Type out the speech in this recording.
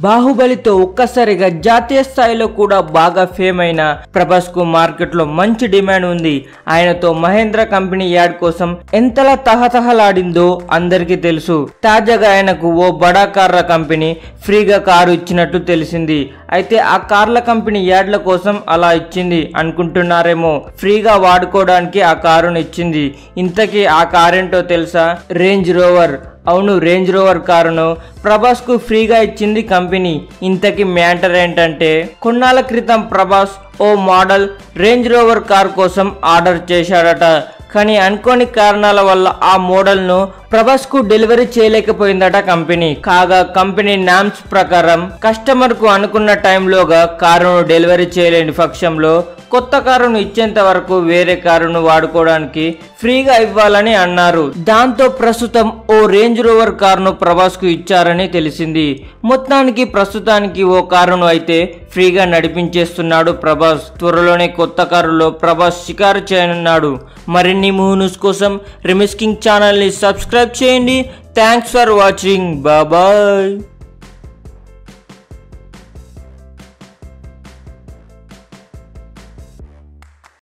బాహుబలితో ఒక్కసారిగా జాతీయ స్థాయిలో కూడా బాగా ఫేమ్ అయిన ప్రభాస్ కు మార్కెట్ లో మంచి డిమాండ్ ఉంది. ఆయనతో మహేంద్ర కంపెనీ యాడ్ కోసం ఎంతలా తహతహలాడిందో అందరికీ తెలుసు. తాజాగా ఆయనకు ఓ బడా కార్ల కంపెనీ ఫ్రీగా కారు ఇచ్చినట్టు తెలిసింది. అయితే ఆ కార్ల కంపెనీ యాడ్ల కోసం అలా ఇచ్చింది అనుకుంటున్నారేమో. ఫ్రీగా వాడుకోవడానికి ఆ కారును ఇచ్చింది. ఇంతకీ ఆ కారేంటో తెలుసా? Range rover. అవును, రేంజ్ రోవర్ కారును ప్రభాస్ కు ఫ్రీగా ఇచ్చింది కంపెనీ. ఇంతకీ మ్యాటర్ ఏంటంటే, కొన్నాళ్ళ క్రితం ప్రభాస్ ఓ మోడల్ రేంజ్ రోవర్ కార్ కోసం ఆర్డర్ చేశాడట. కానీ అనుకోని కారణాల వల్ల ఆ మోడల్ ను ప్రభాస్ కు డెలివరీ చేయలేకపోయిందట కంపెనీ. కాగా కంపెనీ నామ్స్ ప్రకారం కస్టమర్ కు అనుకున్న టైంలోగా కారును డెలివరీ చేయలేని పక్షంలో కొత్త కారును ఇచ్చేంత వరకు వేరే కారును వాడుకోవడానికి ఫ్రీగా ఇవ్వాలని అన్నారు. దాంతో ప్రస్తుతం ఓ రేంజ్ రోవర్ కారును ప్రభాస్ కు ఇచ్చారని తెలిసింది. మొత్తానికి ప్రస్తుతానికి ఓ కారును అయితే ఫ్రీగా నడిపించేస్తున్నాడు ప్రభాస్. త్వరలోనే కొత్త కారులో ప్రభాస్ షికారు చేయనున్నాడు. మరిన్ని మూవీ న్యూస్ కోసం రిమిక్స్ కింగ్ ఛానల్ ని సబ్స్క్రైబ్ చేయండి. Thanks for watching. బాయ్.